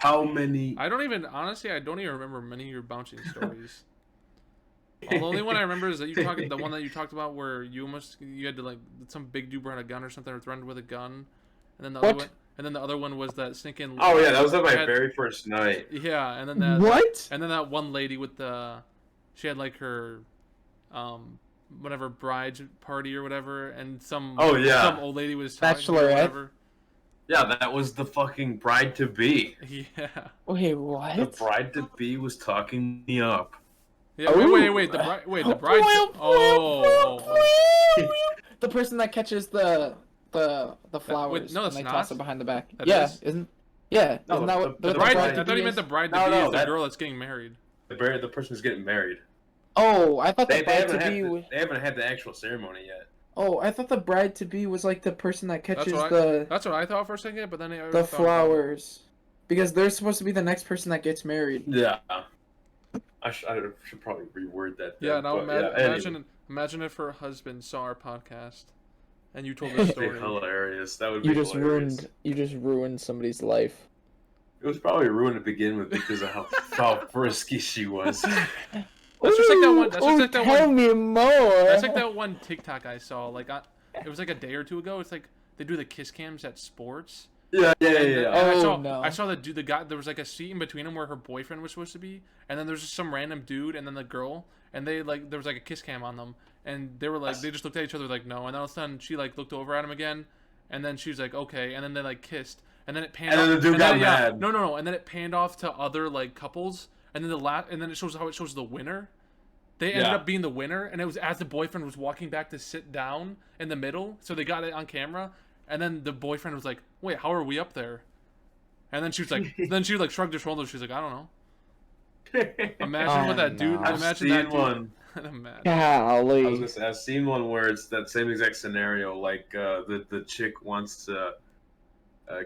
how many? I don't even remember many of your bouncing stories. The only one I remember is that the one that you talked about where you had to like some big dude brought a gun or something or threatened with a gun, and then the other one was that sneaking. Oh yeah, that was at my very first night. Yeah, and then that one lady with she had like her, whatever bride party or whatever, and some old lady was talking to her or whatever. Yeah, that was the fucking bride to be. Yeah. Wait, what? The bride to be was talking me up. Yeah. Wait. The bride. The person that catches the flowers. No, that's and they not. toss it behind the back. That yeah, is? isn't? Yeah, No, isn't that what The bride. I thought you meant the bride to be is the girl that's getting married. The person who's getting married. Oh, I thought They the bride haven't to be. they haven't had the actual ceremony yet. Oh, I thought the bride to be was like the person that catches That's what I thought for a second, but then the flowers, because they're supposed to be the next person that gets married. Yeah. I should probably reword that. Yeah, now imagine if her husband saw our podcast, and you told the story. That'd be hilarious. That would be hilarious. You just ruined somebody's life. It was probably ruined to begin with because of how frisky she was. That's just like that one. That's just like that tell one. me more. That's like that one TikTok I saw. Like, it was like a day or two ago. It's like they do the kiss cams at sports. Yeah. I saw the guy. There was like a seat in between them where her boyfriend was supposed to be, and then there's just some random dude, and then the girl, and there was like a kiss cam on them, and they were like they just looked at each other like no, and then all of a sudden she like looked over at him again, and then she was like okay, and then they like kissed, and then it panned. And then the dude got mad. No, and then it panned off to other like couples, and then and then it shows the winner. They ended up being the winner, and it was as the boyfriend was walking back to sit down in the middle, so they got it on camera. And then the boyfriend was like, "Wait, how are we up there?" And then she was like, shrugged her shoulders. She was like, "I don't know." Imagine what that dude. I've Imagine seen that dude. one. Golly. I was gonna say I've seen one where it's that same exact scenario. Like the chick wants to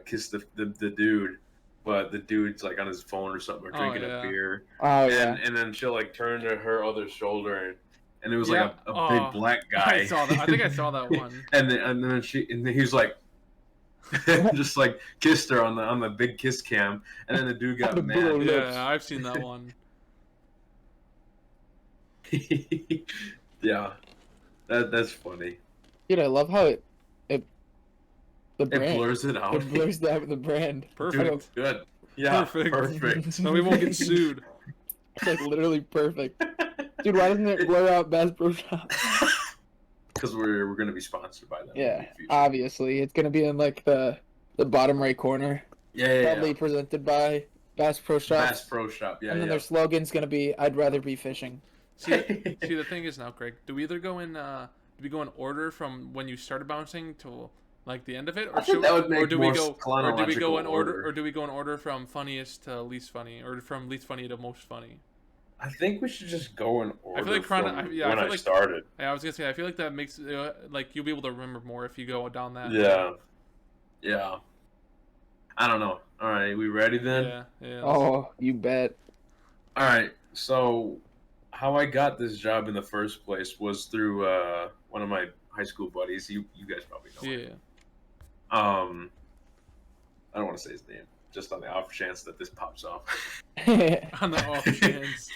kiss the dude, but the dude's like on his phone or something or drinking a beer. And then she'll like turn to her other shoulder and it was like a big black guy. I saw that. I think I saw that one. and then he's like, just like kissed her on the big kiss cam, and then the dude got mad. Yeah, I've seen that one. Yeah, that's funny. Dude, I love how it blurs it out. It blurs the brand. Perfect. Dude, good. Yeah, perfect. So we won't get sued. It's like literally perfect. Dude, why doesn't it blur out Bass Pro Shop? Because we're gonna be sponsored by them. Yeah, obviously. It's gonna be in like the bottom right corner. Probably presented by Bass Pro Shop. Bass Pro Shop, yeah. And then their slogan's gonna be "I'd rather be fishing." See, the thing is now, Greg, do we either go in order from when you started bouncing to like the end of it, or do we go in order from funniest to least funny, or from least funny to most funny? I think we should just go in order. I feel like I started. Yeah, I was gonna say I feel like that makes like you'll be able to remember more if you go down that. Yeah. I don't know. All right, we ready then? Yeah. Oh, you bet. All right. So, how I got this job in the first place was through one of my high school buddies. You guys probably know him. I don't want to say his name, just on the off chance that this pops off. On the off chance.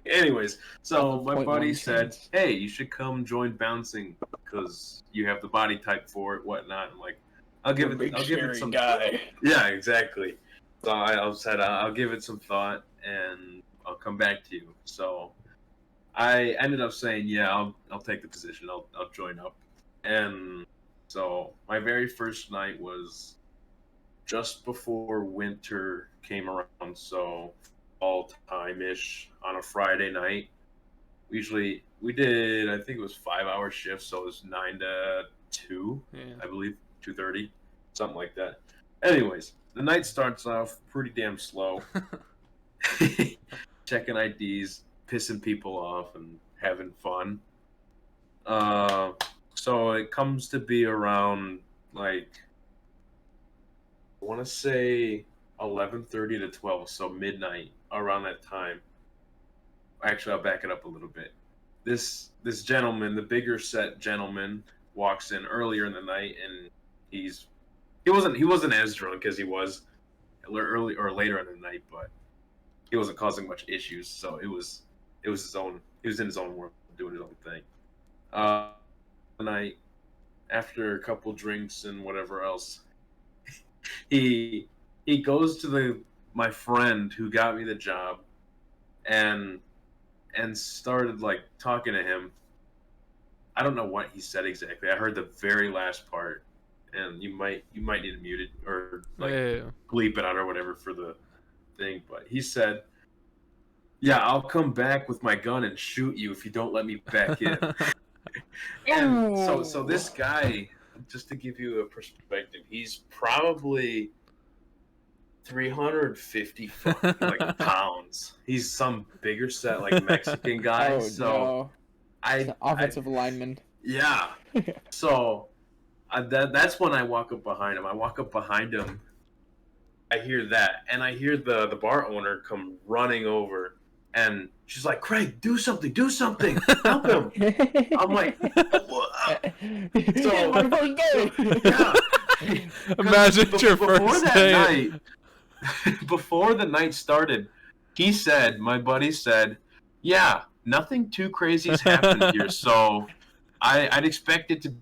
Anyways, so my buddy said, "Hey, you should come join bouncing because you have the body type for it, whatnot." I'm like, I'll give it some guy. Yeah, exactly. So I said I'll give it some thought and I'll come back to you. So I ended up saying, yeah, I'll take the position. I'll join up. And so my very first night was just before winter came around, so fall time-ish on a Friday night. We did, I think it was 5-hour shifts, so it was 9 to 2, I believe, 2:30, something like that. Anyways, the night starts off pretty damn slow. Checking IDs, pissing people off, and having fun. So it comes to be around, like, I want to say 11:30 to 12, so midnight, around that time. Actually, I'll back it up a little bit. This gentleman, the bigger set gentleman, walks in earlier in the night, and he wasn't as drunk as he was early or later in the night, but he wasn't causing much issues. So it was his own. He was in his own world, doing his own thing. The night after a couple drinks and whatever else, he goes to my friend who got me the job, and started like talking to him. I don't know what he said exactly. I heard the very last part, and you might need to mute it or like bleep it out or whatever for the thing. But he said, "Yeah, I'll come back with my gun and shoot you if you don't let me back in." And so this guy, just to give you a perspective, he's probably 350 like pounds. He's some bigger set like Mexican guy. No. Offensive lineman. Yeah. So that's when I walk up behind him. I walk up behind him. I hear that, and I hear the bar owner come running over, and she's like, "Craig, do something, help him." I'm like, so my first day. Yeah. Imagine your first day. Night, before the night started, my buddy said, "Yeah, nothing too crazy's happened here, so I'd expect it to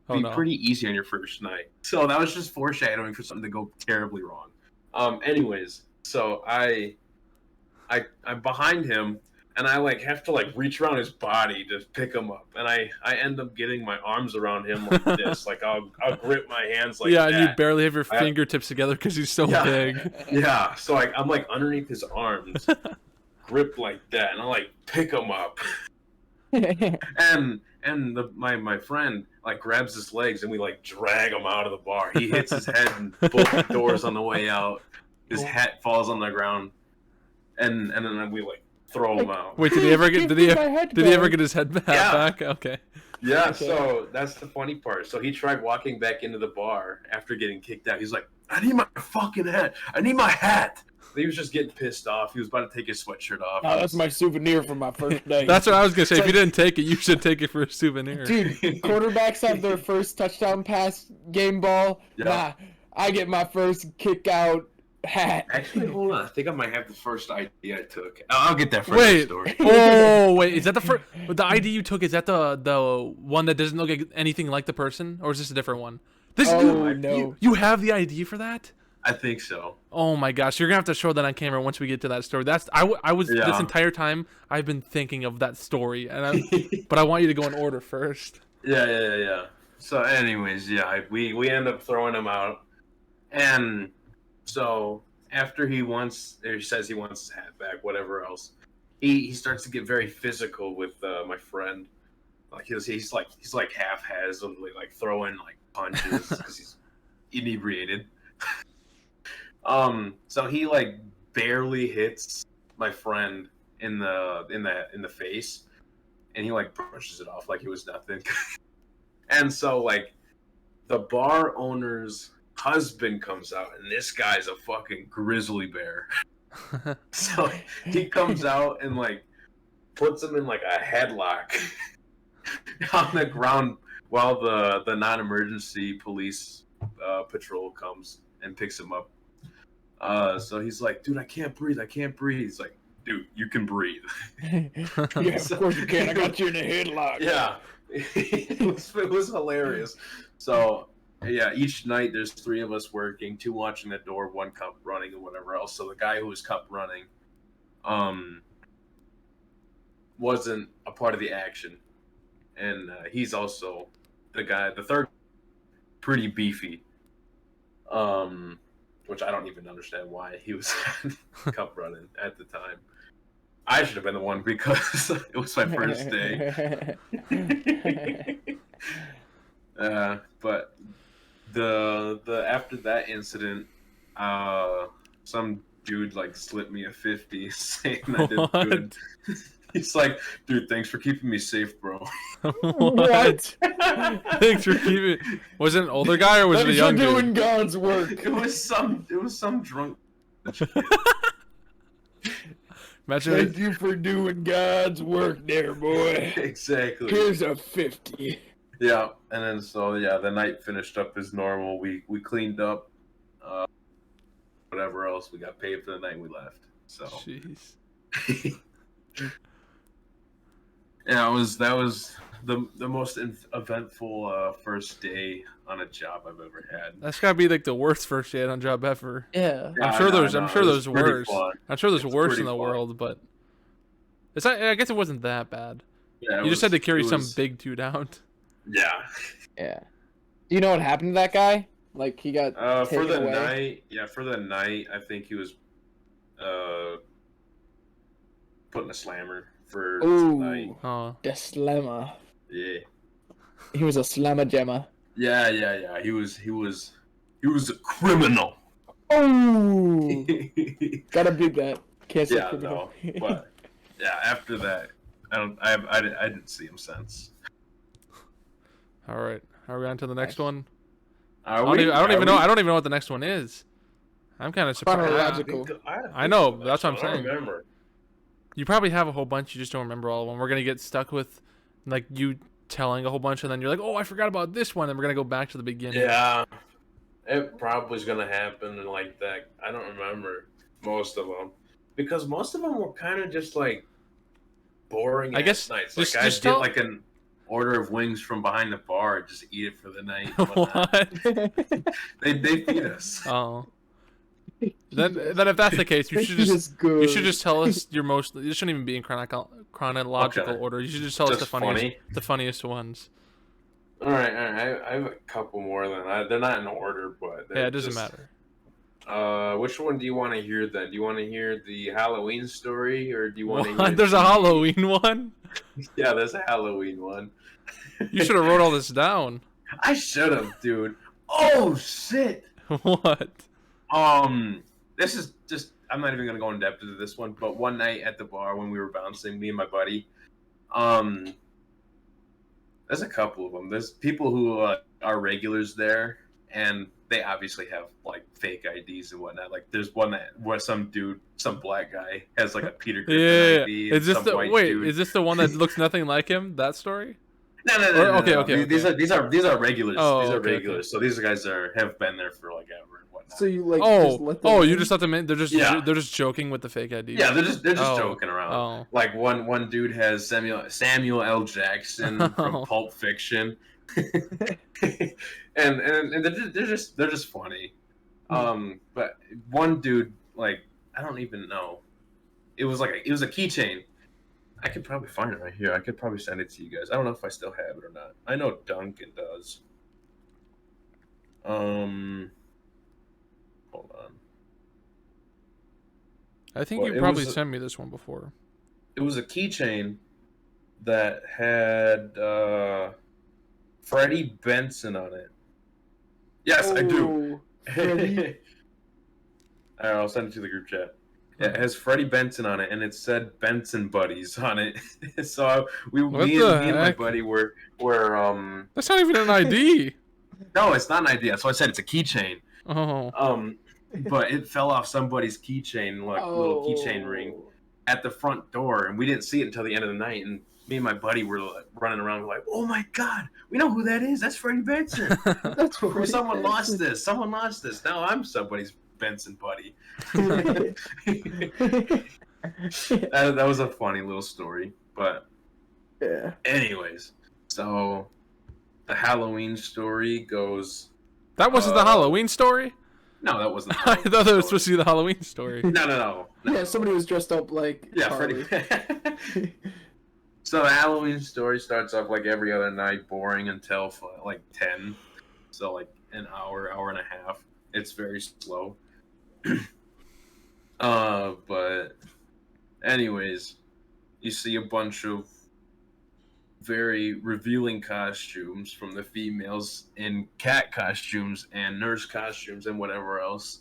be pretty easy on your first night." So that was just foreshadowing for something to go terribly wrong. Anyways, so I'm behind him, and I like have to like reach around his body to pick him up, and I end up getting my arms around him like this, like I'll grip my hands like that. And you barely have your fingertips together because he's so big. Yeah, so I'm like underneath his arms, grip like that, and I like pick him up, and my friend like grabs his legs, and we like drag him out of the bar. He hits his head in both doors on the way out. His hat falls on the ground, and then we like throw him out. Wait, did he ever get his head back? Okay. Yeah, okay. So that's the funny part. So he tried walking back into the bar after getting kicked out. He's like, "I need my fucking hat. I need my hat." He was just getting pissed off. He was about to take his sweatshirt off. Oh, that's my souvenir from my first day. That's what I was gonna say. If you didn't take it, you should take it for a souvenir. Dude, quarterbacks have their first touchdown pass game ball. Yeah. Nah, I get my first kick out hat. Actually, hold on. I think I might have the first ID I took. I'll get that first story. Wait. Is that the first? The ID you took, is that the one that doesn't look like anything like the person, or is this a different one? No. You have the ID for that? I think so. Oh my gosh, you're gonna have to show that on camera once we get to that story. This entire time I've been thinking of that story, but I want you to go in order first. Yeah. So, anyways, we end up throwing him out, and so after he says he wants his hat back, whatever else, he starts to get very physical with my friend. Like he's like half-hazardly like throwing like punches because he's inebriated. So he like barely hits my friend in the face, and he like brushes it off like it was nothing. And so like the bar owner's husband comes out, and this guy's a fucking grizzly bear. So he comes out and like puts him in like a headlock on the ground while the non-emergency police patrol comes and picks him up. So he's like, "Dude, I can't breathe. He's like, "Dude, you can breathe." Yeah, of course you can. I got you in a headlock. Yeah. It was hilarious. So yeah, each night there's 3 of us working, 2 watching the door, 1 cup running, and whatever else. So the guy who was cup running wasn't a part of the action, and he's also the third, pretty beefy, which I don't even understand why he was cup running at the time. I should have been the one because it was my first day. But the after that incident, some dude like slipped me a 50 saying I did good. He's like, "Dude, thanks for keeping me safe, bro." What? Thanks for keeping. Was it an older guy or was it a young dude? Thanks for doing God's work. It was some drunk. Imagine Thank you for doing God's work there, boy. Exactly. Here's a 50. Yeah, and then the night finished up as normal. We cleaned up. whatever else. We got paid for the night. We left. So Jeez. yeah, that was the most eventful first day on a job I've ever had. That's gotta be like the worst first day on job ever. Yeah. I'm sure there's it was pretty worse. fun. I'm sure there's It's worse pretty in the fun. world, but it's not, I guess it wasn't that bad. Yeah, You just had to carry it some was- big dude out. Yeah. Yeah. Do you know what happened to that guy? Like he got For taken the away? night, for the night, I think he was putting a slammer for tonight. Ooh, Oh, the slammer. Yeah. He was a slammer jammer. Yeah. He was a criminal. Oh, yeah, gotta beat that. Can't say no, criminal. but yeah, after that, I didn't see him since. all right. Are we on to the next Nice. one? Are I don't we? even, I don't Are even know. we? I don't even know what the next one is. I'm kind of surprised. Chronological. I know, that's what I'm saying. I don't remember. You probably have a whole bunch. You just don't remember all of them. We're gonna get stuck with like you telling a whole bunch, and then you're like, "Oh, I forgot about this one." And we're gonna go back to the beginning. Yeah, it probably is gonna happen like that. I don't remember most of them because most of them were kind of just like boring. I guess nights. just- Like just I get tell- like an order of wings from behind the bar, just eat it for the night. and whatnot. What? They feed us. Oh. Then if that's the case, you should just good. you should just tell us your most. You shouldn't even be in chronological Okay. order. You should just tell us Just the funniest ones. All right. I have a couple more than that. They're not in order, but Yeah, it doesn't matter. Which one do you want to hear then? Do you want to hear the Halloween story, or do you want to hear? What? There's a the- Halloween one. Yeah, there's a Halloween one. You should have wrote all this down. I should have, dude. Oh shit. What? This is just. I'm not even gonna go in depth into this one, but one night at the bar when we were bouncing, me and my buddy, there's a couple of them. There's people who are regulars there, and they obviously have like fake IDs and whatnot. Like there's one where some black guy has like a Peter Griffin Yeah. ID. And Is this some the white wait? dude. Is this the one that looks nothing like him? That story? No. Okay. These are regulars. Oh, these are okay. regulars. So these guys have been there for like ever and whatnot. So you like Oh, just let them oh! in? You just let them in. They're just Yeah. they're just joking with the fake ID. Yeah, they're just Oh. joking around. Oh. Like one dude has Samuel L. Jackson from Pulp Fiction, and they're just funny. But one dude, like, I don't even know. It was a keychain. I could probably find it right here. I could probably send it to you guys. I don't know if I still have it or not. I know Duncan does. Hold on. I think Well, you it probably was- sent me this one before. It was a keychain that had Freddie Benson on it. Yes, I do. Oh, Freddie. Alright, I'll send it to the group chat. Yeah, it has Freddie Benson on it, and it said Benson Buddies on it. So me and my heck? buddy were That's not even an ID. no, it's not an idea. So I said it's a keychain. Oh. But it fell off somebody's keychain, like little keychain ring, at the front door, and we didn't see it until the end of the night. And me and my buddy were like, running around like, "Oh my god, we know who that is! That's Freddie Benson! That's Freddie Someone lost Benson. this! Someone lost this! Now I'm somebody's Benson buddy." That was a funny little story. But Yeah. anyways, so the Halloween story goes. That wasn't the Halloween story? No, that wasn't. the I Halloween thought that was story. supposed to be the Halloween story. No. Yeah, somebody was dressed up like Yeah, Charlie. Freddie. So the Halloween story starts off like every other night, boring until like 10. So like an hour and a half. It's very slow. But anyways, you see a bunch of very revealing costumes from the females in cat costumes and nurse costumes and whatever else.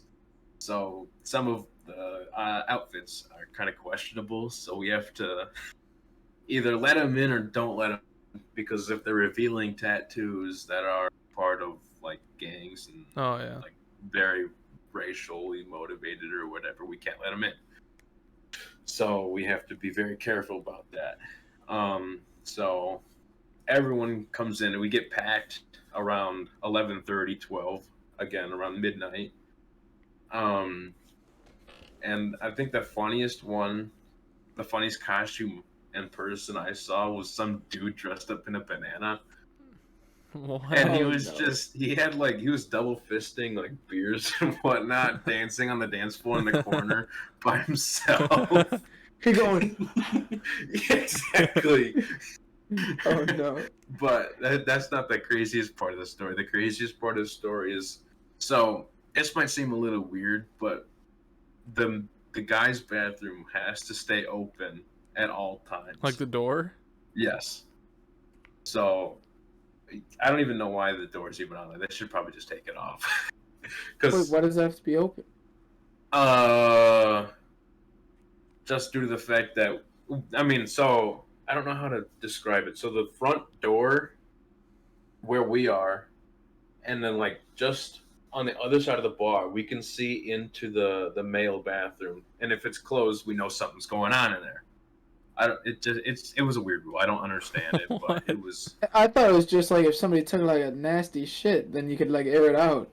So some of the outfits are kind of questionable, so we have to either let them in or don't let them, because if they're revealing tattoos that are part of like gangs and Oh yeah. like very racially motivated or whatever, we can't let them in. So we have to be very careful about that. So everyone comes in and we get packed around 11:30, 12, again around midnight. And I think the funniest costume in person I saw was some dude dressed up in a banana. What? And he Oh, was no. he was double fisting like beers and whatnot, dancing on the dance floor in the corner by himself. You're going. Exactly. Oh no. But that's not the craziest part of the story. The craziest part of the story is, so this might seem a little weird, but the guy's bathroom has to stay open at all times. Like the door? Yes. So I don't even know why the door's even on there. They should probably just take it off. Wait, Because why does it have to be open? just due to the fact that, I mean, so I don't know how to describe it. So the front door where we are, and then like just on the other side of the bar, we can see into the male bathroom. And if it's closed, we know something's going on in there. It was a weird rule. I don't understand it, but it was. I thought it was just like if somebody took like a nasty shit, then you could like air it out.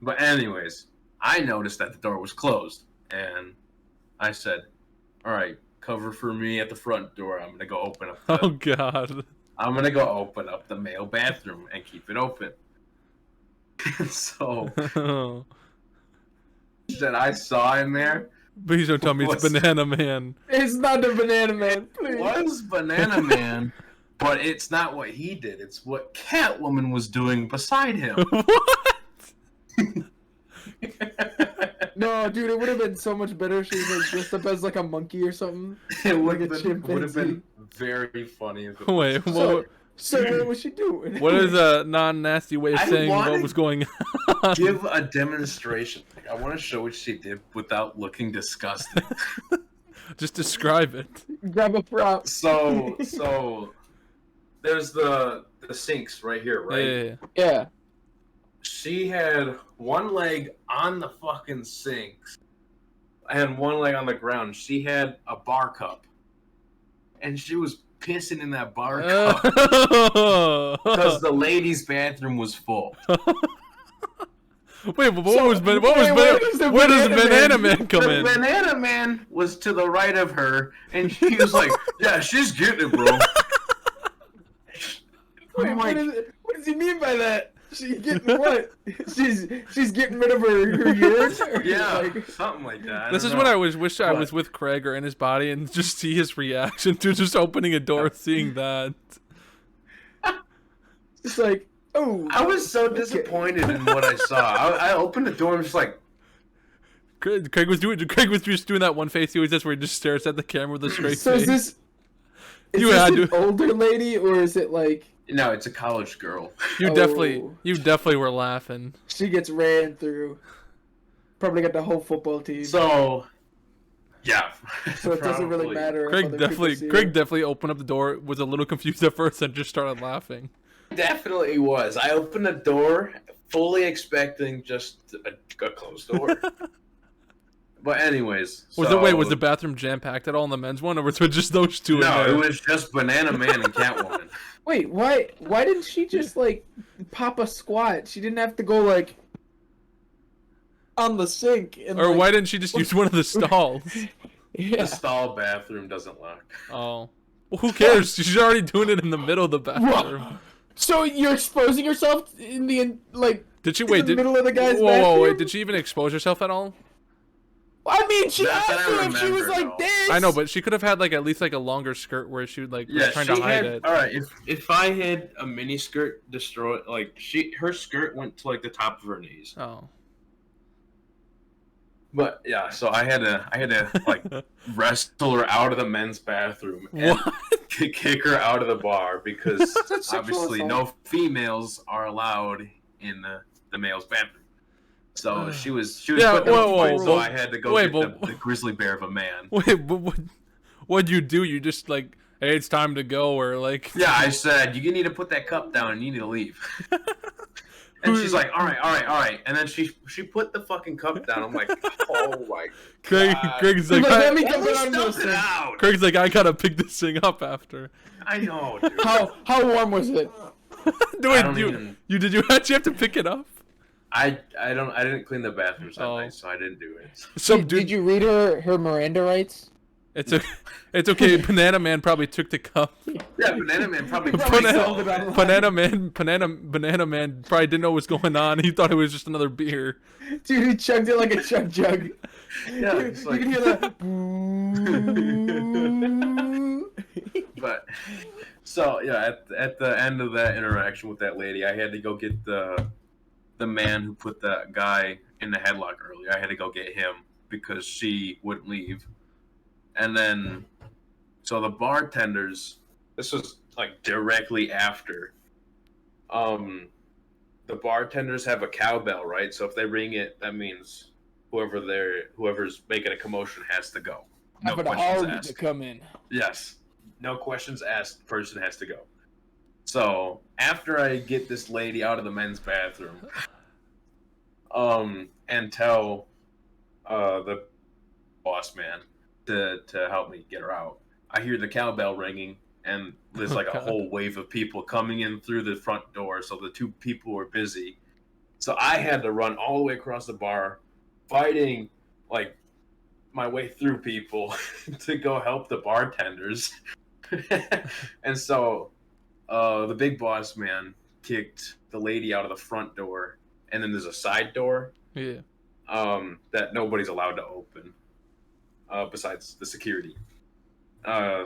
But anyways, I noticed that the door was closed, and I said, "All right, cover for me at the front door. I'm gonna go open up. Oh God. I'm gonna go open up the male bathroom and keep it open." So that I saw in there Please don't tell me it's Was- Banana Man. It's not the Banana Man, please. was Banana Man, but it's not what he did. It's what Catwoman was doing beside him. What? No, dude, it would have been so much better if she was like dressed up as like a monkey or something. It would Like a have been chimpanzee. very funny. If it Wait, was. what? So what was she doing? What is a non-nasty way of I saying what wanted- was going on? Give a demonstration. Like, I want to show what she did without looking disgusting. Just describe it. Grab a prop. So there's the sinks right here, right? Yeah. Yeah. She had one leg on the fucking sinks and one leg on the ground. She had a bar cup, and she was pissing in that bar cup because the ladies' bathroom was full. Wait, but what So, was where where does the does the Banana Banana Man- Man come The in? Banana Man was to the right of her, and she was like, "Yeah, she's getting it, bro." Wait, I'm what, like, what does he mean by that? She's getting what? She's getting rid of her urine? Or yeah, like- something like that. This is don't what know. I wish I What? was with Craig or in his body and just see his reaction to just opening a door, seeing that. It's like, oh. I was so disappointed in what I saw. I opened the door and was just like, Craig was just doing that one face he always does where he just stares at the camera with a straight So face. is this? Is You this had an to- older lady or is it like "No, it's a college girl." You Oh. definitely were laughing. she gets ran through? Probably got the whole football team. So, yeah. So it doesn't really Probably. matter. if Craig other people see definitely her. opened up the door, was a little confused at first, and just started laughing. Definitely was. I opened the door, fully expecting just a closed door. But anyways, Was the bathroom jam packed at all in the men's one, or was it just those two in no? there? It was just Banana Man and Catwoman. Wait, why didn't she just like pop a squat? She didn't have to go like on the sink and Or like, why didn't she just use one of the stalls? Yeah. The stall bathroom doesn't lock. Oh. Well, who cares? She's already doing it in the middle of the bathroom. So you're exposing yourself in the like Did she in wait? the middle of the guy's whoa, bathroom? wait! Did she even expose herself at all? I mean, she Not that had I to if she was remember, like no. this. I know, but she could have had like at least like a longer skirt where she like was Yeah, trying she to hide had. it. All right, if I had a mini skirt destroyed, like her skirt went to like the top of her knees. Oh. But yeah, so I had to like wrestle her out of the men's bathroom and What? kick her out of the bar because That's sexual obviously assault. no females are allowed in the male's bathroom. So she was Yeah, put in a whoa, fight, whoa, so whoa. I had to go Wait, get but- the grizzly bear of a man. Wait, but what'd you do? You just like, hey, it's time to go, or like? Yeah, I said you need to put that cup down and you need to leave. And she's like, all right, and then she put the fucking cup down. I'm like, oh my Craig, God. Craig's Like, like, let me Let come me on to stuff it out. Craig's like, I gotta pick this thing up after. I know, dude. How warm was it? Do I it, don't you even- did you actually have to pick it up? I didn't clean the bathrooms that Oh. night, so I didn't do it. Some Did dude. you read her Miranda rights? It's okay. It's okay. Banana Man probably took the cup. Yeah, Banana Man probably Probably drank sold all it of it. online. Banana Man probably didn't know what was going on. He thought it was just another beer. Dude, he chugged it like a chug jug. Yeah, you, it's like- can hear that. But so yeah, at the end of that interaction with that lady, I had to go get the man who put that guy in the headlock earlier. I had to go get him because she wouldn't leave. And then so the bartenders, this was like directly after. The bartenders have a cowbell, right? So if they ring it, that means whoever's making a commotion has to go. No For the questions hog to asked. come in. Yes. No questions asked. Person has to go. So after I get this lady out of the men's bathroom, and tell the boss man to help me get her out, I hear the cowbell ringing, and there's like a God. whole wave of people coming in through the front door. So the two people were busy. So I had to run all the way across the bar, fighting like my way through people to go help the bartenders. And so the big boss man kicked the lady out of the front door, and then there's a side door Yeah. that nobody's allowed to open besides the security.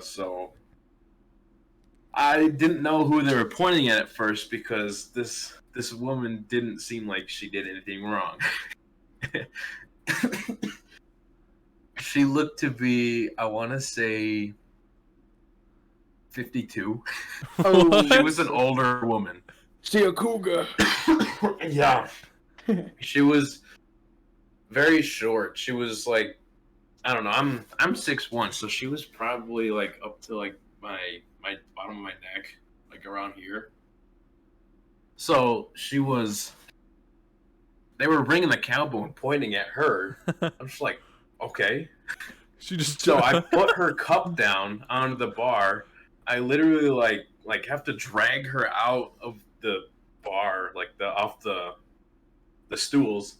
So I didn't know who they were pointing at first because this woman didn't seem like she did anything wrong. She looked to be, I want to say, 52. Oh, She was an older woman. she a cougar. Yeah. She was very short. She was like, I don't know, I'm 6'1", so she was probably like up to like my bottom of my neck, like around here. So they were ringing the cowbell and pointing at her. I'm just like, okay. She just. So I put her cup down onto the bar. I literally like have to drag her out of the bar, like off the stools,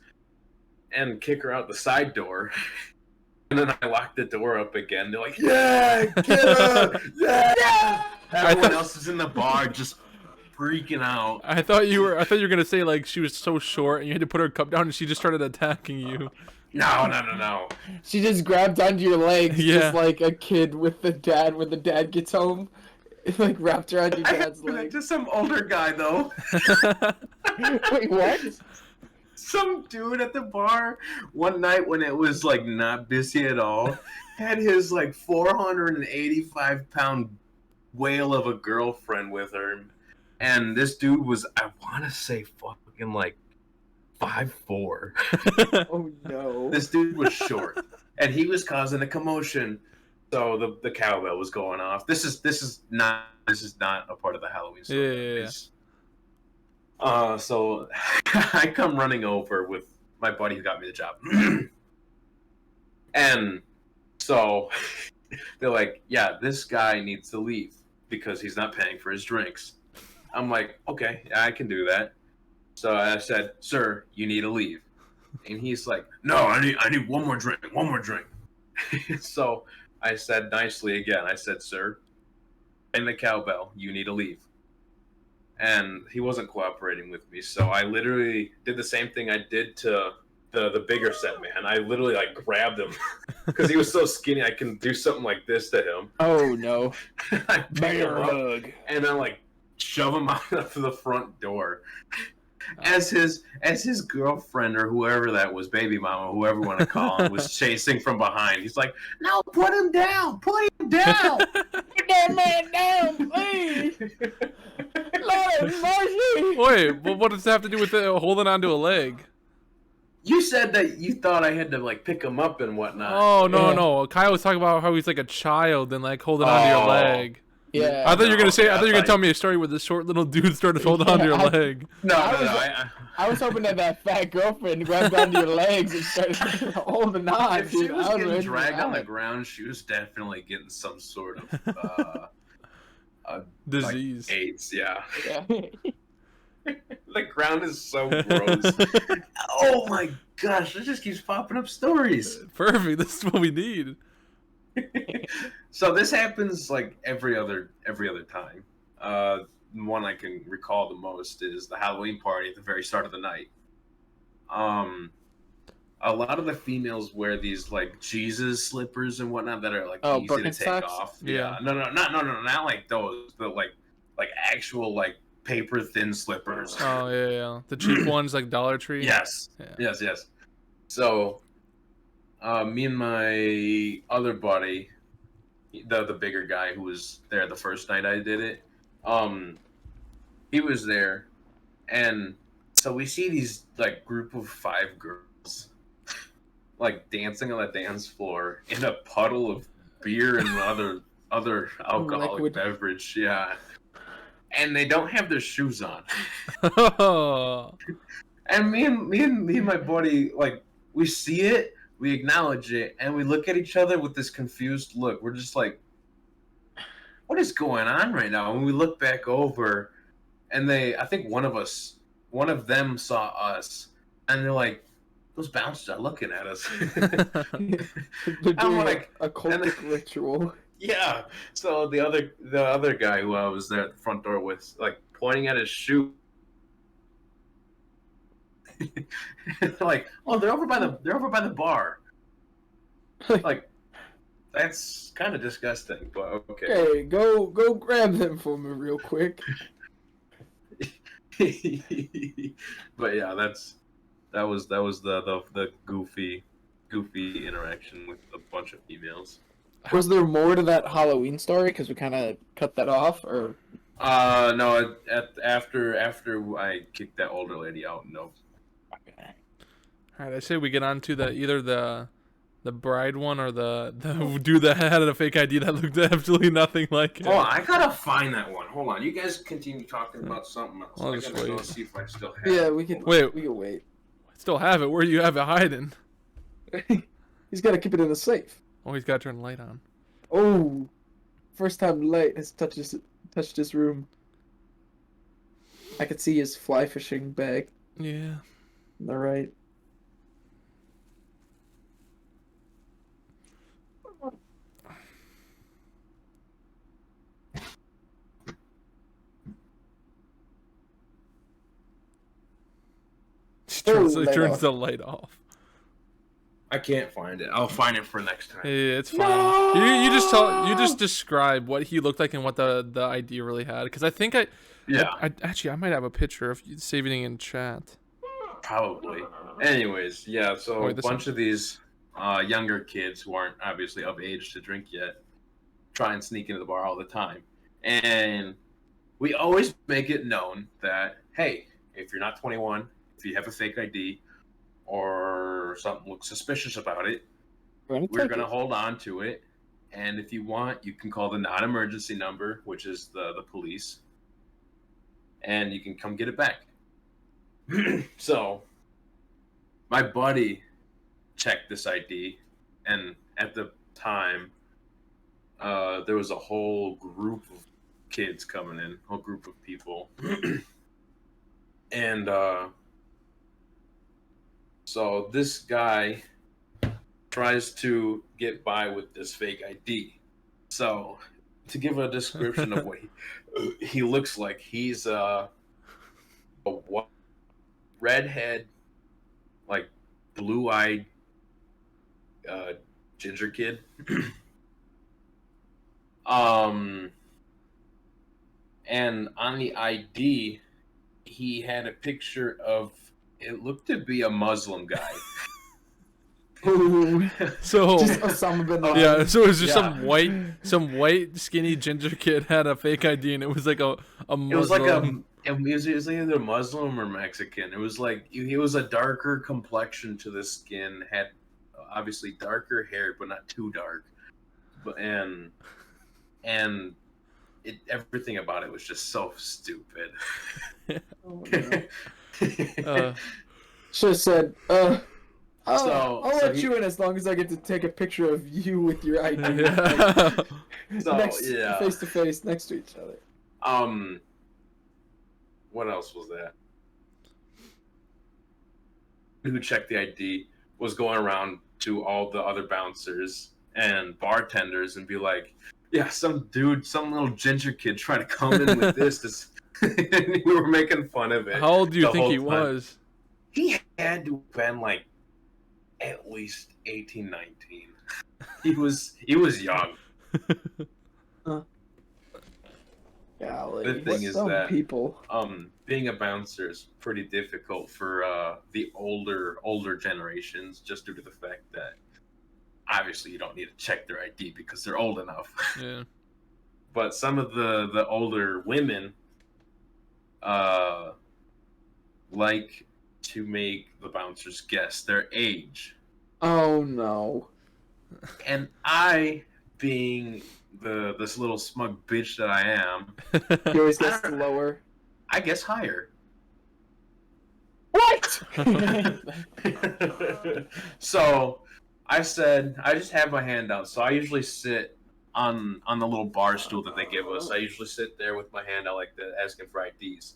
and kick her out the side door. And then I lock the door up again. They're like, "Yeah, get her! Yeah!" Everyone else is in the bar just freaking out. I thought you were gonna say like she was so short and you had to put her cup down and she just started attacking you. No. She just grabbed onto your legs, Yeah. just like a kid with the dad when the dad gets home. Like wrapped around your I dad's happened leg. to some older guy though. Wait, what? Some dude at the bar one night when it was like not busy at all had his like 485-pound whale of a girlfriend with her, and this dude was, I want to say, fucking like 5'4". Oh no. This dude was short, and he was causing a commotion. So the cowbell was going off. This is not a part of the Halloween story. Yeah. So I come running over with my buddy who got me the job. And so they're like, yeah, this guy needs to leave because he's not paying for his drinks. I'm like, okay, yeah, I can do that. So I said, sir, you need to leave. And he's like, no, I need one more drink. So I said nicely again, I said, sir, in the cowbell, you need to leave. And he wasn't cooperating with me, so I literally did the same thing I did to the bigger set man. I literally like grabbed him because he was so skinny. I can do something like this to him. Oh no. I pick him Bear up hug. and then like shove him out of the front door. As his girlfriend or whoever that was, baby mama, whoever you want to call him, was chasing from behind. He's like, "No, put him down! Put him down!" Put that man down, please. Lord have mercy. Wait, well, what does that have to do with holding onto a leg? You said that you thought I had to like pick him up and whatnot. Oh no, Yeah. no. Kyle was talking about how he's like a child and like holding onto your Oh. leg. Yeah. I thought you were gonna say. okay, I thought you were I gonna tell me a story where this short little dude started holding Yeah, onto your I- leg. No, I no, was- no. I was hoping that fat girlfriend grabbed onto your legs and started holding on. If she dude. was I getting ready to dragged on the die. ground, she was definitely getting some sort of Disease. like AIDS. Yeah. Yeah. The ground is so gross. Oh my gosh, it just keeps popping up stories. Perfect. This is what we need. So this happens like every other time. The one I can recall the most is the Halloween party at the very start of the night. A lot of the females wear these like Jesus slippers and whatnot that are like easy to take off. Yeah. No, not like those, but like actual like paper thin slippers. Oh yeah. The cheap ones like Dollar Tree. Yes. Yeah. Yes. So, me and my other buddy, the bigger guy who was there the first night I did it, he was there, and so we see these like group of 5 girls, like dancing on the dance floor in a puddle of beer and other alcoholic beverage. Yeah, and they don't have their shoes on. And me and my buddy, like, we see it, we acknowledge it, and we look at each other with this confused look. We're just like, what is going on right now? And we look back over, and I think one of them saw us, and they're like, those bouncers are looking at us. They're doing like a cultic ritual. Yeah. So the other guy who I was there at the front door with, like, pointing at his shoe. Like, oh, they're over by the bar. Like, that's kind of disgusting, but okay. Hey, go grab them for me real quick. But yeah, that was the goofy interaction with a bunch of females. Was there more to that Halloween story? Because we kind of cut that off, or? No. After I kicked that older lady out, no. Okay. All right, I say we get on to either the bride one or the dude that had a fake ID that looked absolutely nothing like it. Oh, I gotta find that one. Hold on, you guys continue talking about something else. I'll I just gotta go wait. see if I still have it. Yeah, we can Wait. We can wait. Still have it. Where do you have it hiding? He's got to keep it in a safe. Oh, he's got to turn the light on. Oh, first time light has touched his room. I could see his fly fishing bag. Yeah. On the right. Turns the light off. I can't find it. I'll find it for next time. Yeah, it's fine. No! You just describe what he looked like and what the ID really had. Because I think I might have a picture of you saving it in chat. Probably. Anyways, yeah. So a bunch of these younger kids who aren't obviously of age to drink yet try and sneak into the bar all the time, and we always make it known that, hey, if you're not 21, if you have a fake ID or something looks suspicious about it, we're going to hold on to it. And if you want, you can call the non-emergency number, which is the police, and you can come get it back. So my buddy checked this ID, and at the time, there was a whole group of kids coming in, whole group of people. And so this guy tries to get by with this fake ID. So to give a description of what he looks like, he's a redhead, like blue-eyed ginger kid. And on the ID, he had a picture of, it looked to be a Muslim guy. So just Osama bin Laden. Yeah, so it was just some white skinny ginger kid had a fake ID, and it was like a Muslim. It was like it was either Muslim or Mexican. It was like he was a darker complexion to the skin, had obviously darker hair, but not too dark. But and everything about it was just so stupid. Oh, no. Should have said, I'll let you in as long as I get to take a picture of you with your ID. Yeah. Face to face, next to each other. what else was that? Who checked the ID was going around to all the other bouncers and bartenders and be like, yeah, some dude, some little ginger kid tried to come in with this. And we were making fun of it. How old do you think he time. was? He had to have been like at least 18, 19. He was young. Golly, The thing is some that people. Being a bouncer is pretty difficult for the older generations, just due to the fact that obviously you don't need to check their ID because they're old enough. Yeah. But some of the older women like to make the bouncers guess their age. Oh no. And I, being this little smug bitch that I am, He always gets lower. I guess higher. What? So I said, I just have my hand out. So I usually sit on the little bar stool that they give us. I usually sit there with my hand out like that, asking for IDs.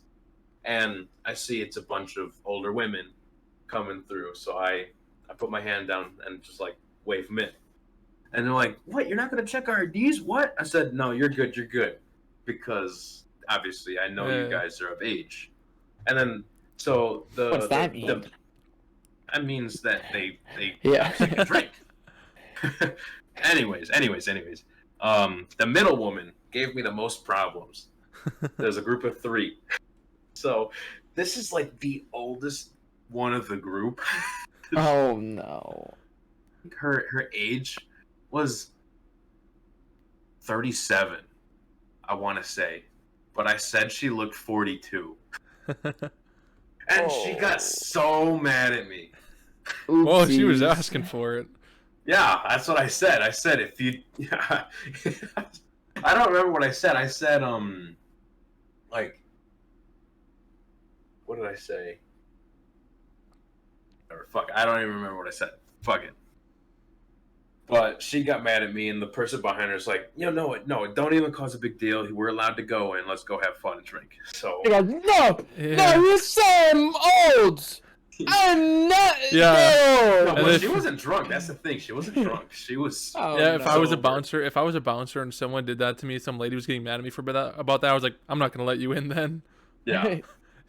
And I see it's a bunch of older women coming through. So I put my hand down and just like wave them in. And they're like, what? You're not going to check our IDs? What? I said, no, you're good. You're good. Because obviously I know you guys are of age. And then, so What's that mean? That means that they Yeah. take a drink. anyways. The middle woman gave me the most problems. There's a group of 3. So this is like the oldest one of the group. Oh no. Her age was 37, I want to say, but I said she looked 42, and she got so mad at me. Well, she was Oopsies. asking for it. Yeah, that's what I said. I said if you, I don't remember what I said. I said like, what did I say? Or fuck, I don't even remember what I said. Fuck it. But she got mad at me, and the person behind her is like, no, don't even cause a big deal. We're allowed to go in. Let's go have fun and drink. So He goes, no, Yeah. you say I'm old. I'm not. Yeah. no, No. And well, if- she wasn't drunk. That's the thing. She wasn't drunk. She was. Oh, Yeah, if I was a sober. bouncer and someone did that to me, some lady was getting mad at me about that, I was like, I'm not gonna let you in then. Yeah.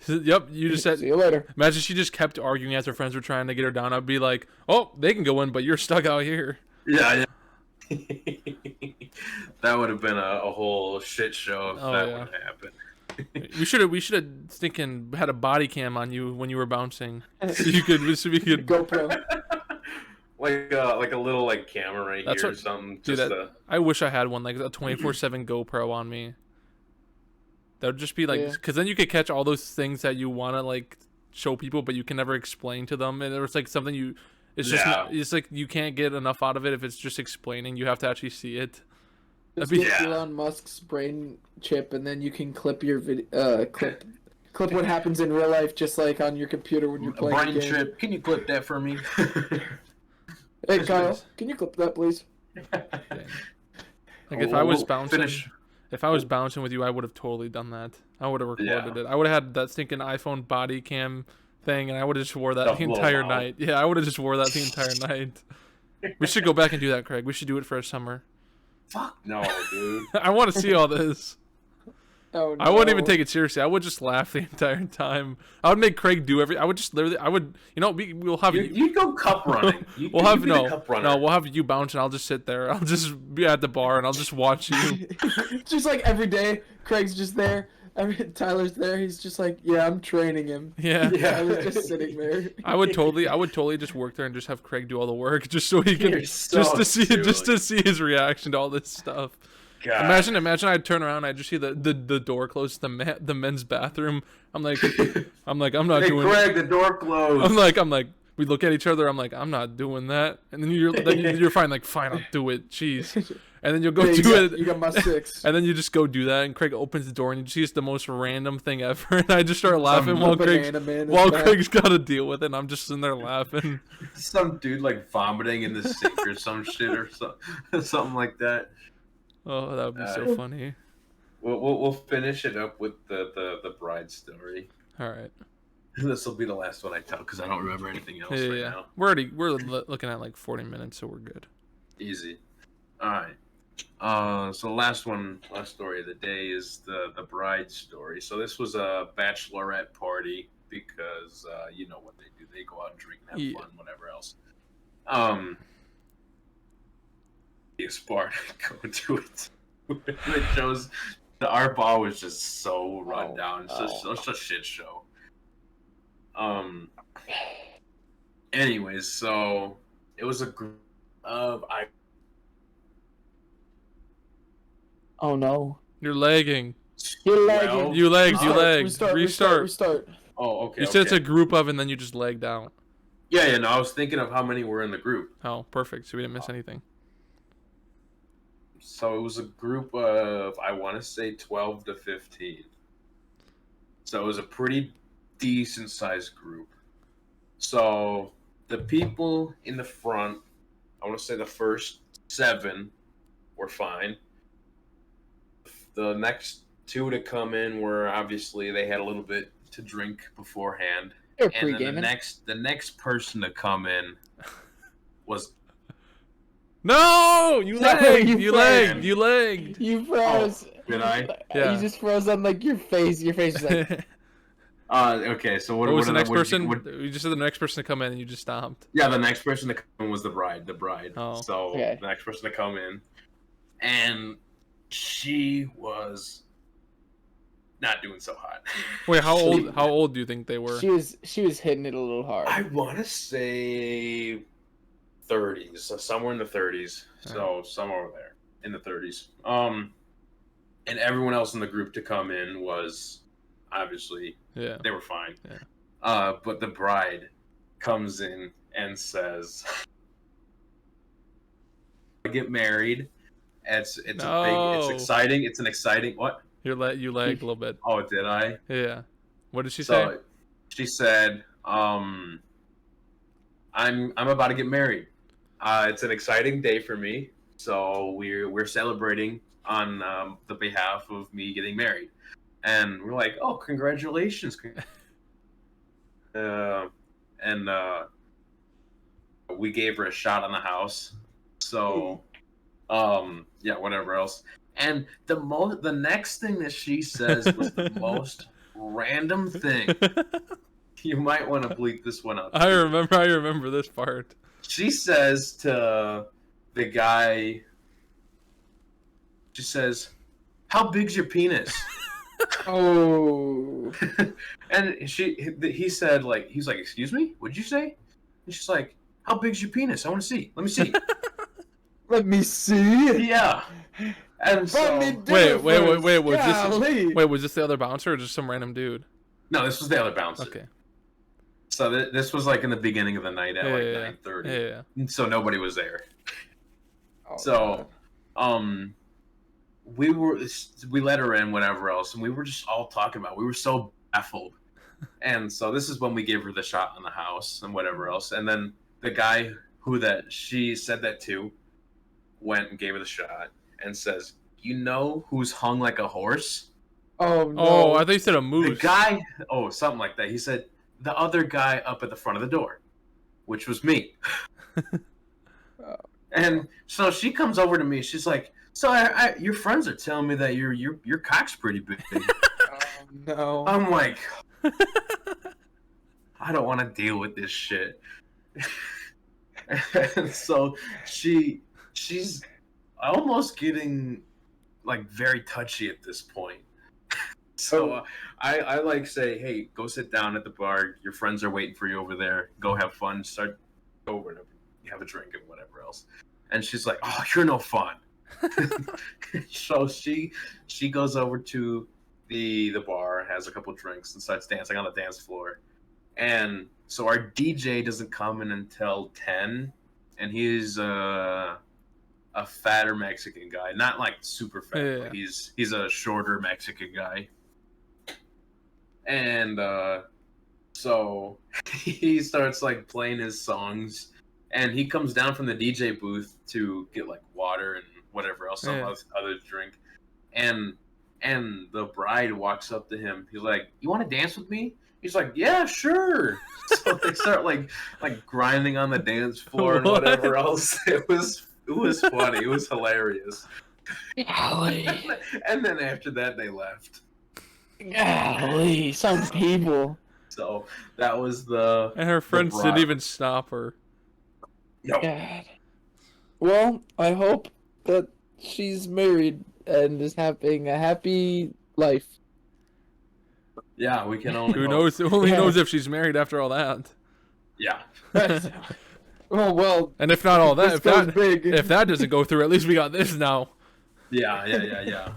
Yep, you just said. See you later. Imagine she just kept arguing as her friends were trying to get her down. I'd be like, oh, they can go in, but you're stuck out here. Yeah. That would have been a whole shit show if Oh, that yeah. would have happened. We should have stinking had a body cam on you when you were bouncing, so we could GoPro. like a little like camera right That's here or what- something. Dude, Just that- I wish I had one like a 24/7 GoPro on me. That would just be like, Yeah. because then you could catch all those things that you want to like show people, but you can never explain to them, and it was like something you. It's just Yeah. it's like you can't get enough out of it if it's just explaining. You have to actually see it. Just That'd be- get Yeah. Elon Musk's brain chip, and then you can clip your video. Clip what happens in real life, just like on your computer when you're a playing a brain game. chip. Can you clip that for me? Hey Kyle, can you clip that, please? Like if I was We'll bouncing, finish. if I was bouncing with you, I would have totally done that. I would have recorded Yeah. it. I would have had that stinking iPhone body cam thing, and I would have just wore that The the little entire mount. night. Yeah, I would have just wore that the entire night. We should go back and do that, Craig. We should do it for a summer. Fuck no, dude. I want to see all this. Oh no. I wouldn't even take it seriously. I would just laugh the entire time. I would make Craig do I would just literally. I would. We'll have You'd go cup running. We'll have you'd be the cup runner. no. We'll have you bounce, and I'll just sit there. I'll just be at the bar, and I'll just watch you. Just like every day, Craig's just there. Tyler's there. He's just like, yeah, I'm training him. Yeah. Yeah. Tyler's just sitting there. I would totally just work there and just have Craig do all the work, just so he can, You're so just to silly. see his reaction to all this stuff. God. Imagine I'd turn around, I'd just see the door close to the men's bathroom. I'm like, I'm not Hey, doing. Craig, the door closed. I'm like, we look at each other. I'm like, I'm not doing that. And then you're fine. Like, fine, I'll do it. Jeez. And then you'll go Hey, do it. You got my 6. And then you just go do that, and Craig opens the door, and you see it's the most random thing ever. And I just start laughing while Banana man is while back. Craig's got to deal with it. And I'm just sitting there laughing. Some dude like vomiting in the sink or some shit or something like that. Oh, that would be so funny. we'll finish it up with the bride story. All right. This will be the last one I tell because I don't remember anything else right now. We're looking at like 40 minutes, so we're good. Easy. All right. So the last story of the day is the bride story. So this was a bachelorette party because you know what they do. They go out and drink and have fun, whatever else. It's part going to it. It shows our bar was just so run down. It's just such a shit show. Anyways, so it was a group of Oh no. You're lagging. You're lagging. Well, You lagged. Restart. Oh, okay. You said it's a group of, and then you just lagged out. Yeah. No, I was thinking of how many were in the group. Oh, perfect. So we didn't miss anything. So it was a group of, I want to say 12 to 15. So it was a pretty decent sized group. So the people in the front, I want to say the first 7 were fine. The next 2 to come in were obviously they had a little bit to drink beforehand. You're And then pre-gaming. the next person to come in was No, you No, lagged. you You froze. lagged. You lagged. You froze. did I? Yeah. You just froze on like your face. Your face is like. Okay, so what What was the what- next what- person? what- You just said the next person to come in, and you just stopped. Yeah, the next person to come in was the bride. Oh. So Okay. the next person to come in, and she was not doing so hot. Wait, how She- old? How old do you think they were? She was hitting it a little hard. I want to say 30s, so somewhere in the 30s. So somewhere over there in the 30s. And everyone else in the group to come in was obviously Yeah. they were fine. Yeah. But the bride comes in and says, "I get married. It's a big. It's No. exciting. It's an exciting what? You lagged a little bit. Oh, did I? Yeah. What did she say? So she said, I'm about to get married. It's an exciting day for me. So we're celebrating on the behalf of me getting married." And we're like, "Oh, congratulations." And we gave her a shot on the house. So yeah, whatever else. And the next thing that she says was the most random thing. You might want to bleep this one out. I remember this part. She says to the guy, she says, "How big's your penis?" Oh. And he said, like, he's like, "Excuse me? What'd you say?" And she's like, "How big's your penis? I want to see. Let me see." Let me see. Yeah. And so, Wait. Was Golly. was this the other bouncer or just some random dude? no, this was the other bouncer. Okay. So this was like in the beginning of the night at like Yeah. 9:30. Yeah. So nobody was there. Oh, So, God. we let her in, whatever else, and we were just all talking about. We were so baffled, and so this is when we gave her the shot on the house and whatever else, and then the guy that she said that to went and gave her the shot and says, "You know who's hung like a horse?" Oh no. Oh, I thought you said a moose. The guy, something like that. He said the other guy up at the front of the door, which was me. And so she comes over to me. She's like, "So your friends are telling me that your cock's pretty big." Oh, no. I'm like, I don't want to deal with this shit. And so she's almost getting like very touchy at this point. So I like say, "Hey, go sit down at the bar. Your friends are waiting for you over there. Go have fun. Start over and have a drink and whatever else." And she's like, "Oh, you're no fun." So she goes over to the bar, has a couple drinks, and starts dancing on the dance floor. And so our DJ doesn't come in until 10, and he's a fatter Mexican guy, not like super fat. Yeah. But he's a shorter Mexican guy. And so he starts like playing his songs, and he comes down from the DJ booth to get like water and whatever else, some Yeah. other drink, and and the bride walks up to him. He's like, "You want to dance with me?" He's like, "Yeah, sure." So they start like grinding on the dance floor and whatever else. It was funny. It was hilarious. Golly. And then after that, they left. Golly, some people. So that was the. And her friends bride. didn't even stop her. No. God. Well, I hope that she's married and is having a happy life. Yeah, we can only. Who hope. knows? Who only Yeah. knows if she's married after all that. Yeah. well, And if not all that, this goes big. if that doesn't go through, at least we got this now. Yeah.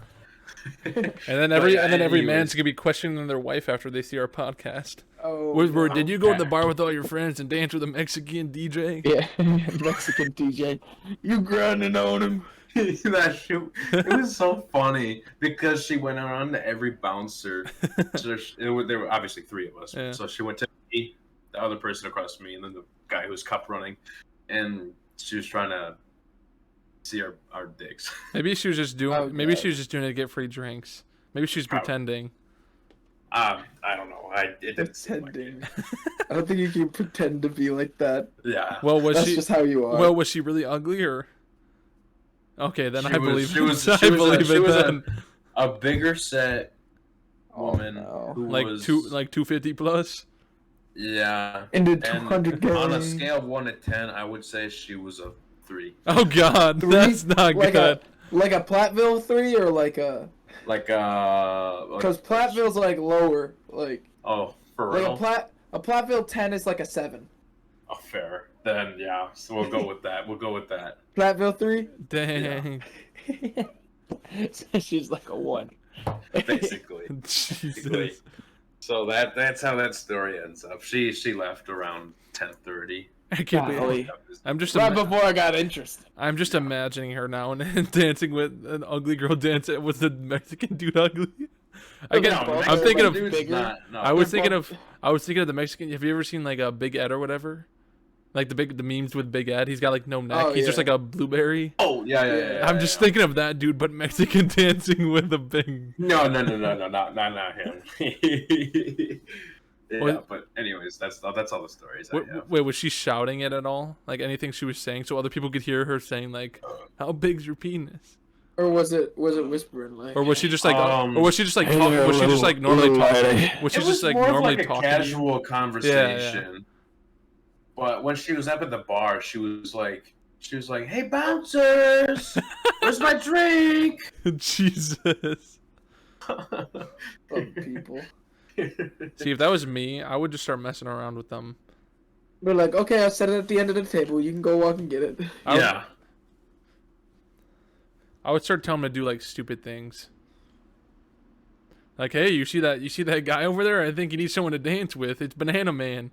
And then every anyways. man's gonna be questioning their wife after they see our podcast. Oh, Did you go to the bar with all your friends and dance with a Mexican DJ? Yeah, Mexican DJ. you grinding on him? That shoot, it was so funny because she went around to every bouncer. So there were obviously three of us. Yeah. So she went to me, the other person across from me, and then the guy who was cup running, and she was trying to see our dicks. Maybe she was just doing. Oh, maybe God. she was just doing it to get free drinks. Maybe she was Probably. pretending. I don't know. It didn't seem like it. Pretending. I don't think you can pretend to be like that. Yeah. Well, was That's she? just how you are. Well, was she really ugly or? Okay, then She I was- believe she it. was- I she was a- believe she it was a- then. A bigger set Oh, woman no. who Like was 250 plus. Yeah. Into And 200 on a gang. scale of 1 to 10, I would say she was a 3. Oh God, Three? that's not like good. like a Platteville 3 or like a Like because Platteville's like lower like oh, for like real? a Platteville 10 is like a 7. Oh, fair. Then yeah, so we'll go with that. We'll go with that. Platteville 3. Dang. She's like a 1. Basically. Jesus. So that's how that story ends up. She left around 10:30. I can't Golly. believe. I'm just. Right before I got interested. I'm just imagining her now and dancing with an ugly girl dancing with the Mexican dude ugly. I get. No, I'm thinking of. Dude's bigger. not- no. I was They're thinking both- of. I was thinking of the Mexican. Have you ever seen like a Big Ed or whatever? Like the memes with Big Ed. He's got like no neck. Oh, He's just yeah. like a blueberry. Oh yeah. I'm just thinking of that dude, but Mexican dancing with a big. No, not him. Yeah, What- but anyways, that's all the stories I have. Wait, was she shouting it at all? Like anything she was saying, so other people could hear her saying like, "How big's your penis?" Or was it whispering like Or was she just like, Um, or was she just like, Hey talk, there, was she just like normally little talking? lady. Was she It just was like more of normally like a talking? to you? casual conversation. But when she was up at the bar, she was like, "Hey bouncers, where's my drink?" Jesus. some people? See, if that was me, I would just start messing around with them. We're like, okay, I'll set it at the end of the table. You can go walk and get it. Yeah. I would start telling them to do like stupid things. Like, hey, you see that guy over there? I think you need someone to dance with. It's Banana Man.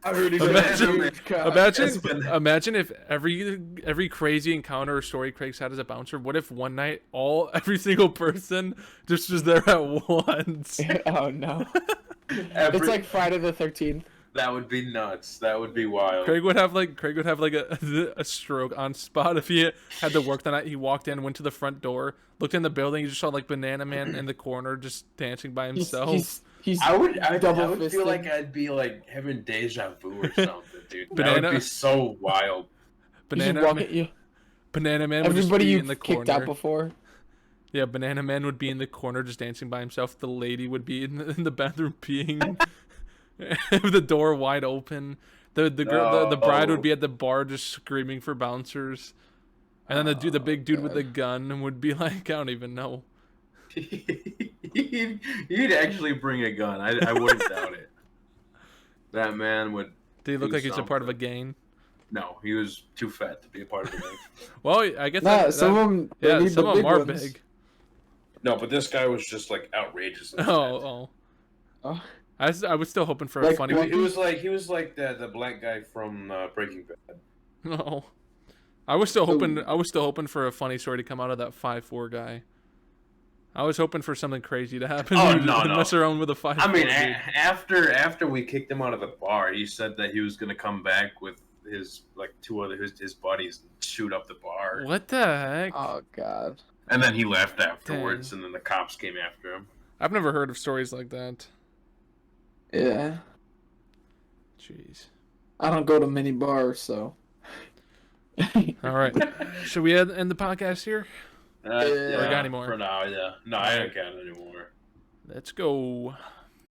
I heard he's Imagine- It's been- Imagine if every crazy encounter or story Craig's had as a bouncer. What if one night every single person just was there at once? Oh no. It's like Friday the 13th. That would be nuts. That would be wild. Craig would have like a stroke on spot if he had to work that night. He walked in, went to the front door, looked in the building, you just saw like Banana Man in the corner just dancing by himself. He's I would double-fisted. feel like I'd be like having deja vu or something, dude. That Banana- would be so wild. Banana walk Man, at you. Banana Man would Everybody just be you in the kicked corner. out before. Yeah, Banana Man would be in the corner just dancing by himself. The lady would be in the bathroom peeing with the door wide open. The girl, the bride would be at the bar just screaming for bouncers. And then the big dude with the gun would be like, I don't even know. He'd actually bring a gun. I wouldn't doubt it. That man would. Did he look do like he's a part of a something. gang? No, he was too fat to be a part of the gang. Well, I guess Nah, that, some of them. They yeah, need some the of them big are ones. big. No, but this guy was just like outrageous. Oh. Oh. I was still hoping for a Like, funny. what- He was like the black guy from Breaking Bad. No, I was still hoping for a funny story to come out of that 5'4" guy. I was hoping for something crazy to happen. Oh, He no, didn't no. mess around with a 5'4". I mean, dude. after we kicked him out of the bar, he said that he was gonna come back with his like two other his buddies and shoot up the bar. What the heck? Oh God. And then he left afterwards, and then the cops came after him. I've never heard of stories like that. Yeah. Jeez. I don't go to many bars, so. All right. Should we end the podcast here? Yeah, or got any more? For now, yeah. No, I don't got any more. Let's go.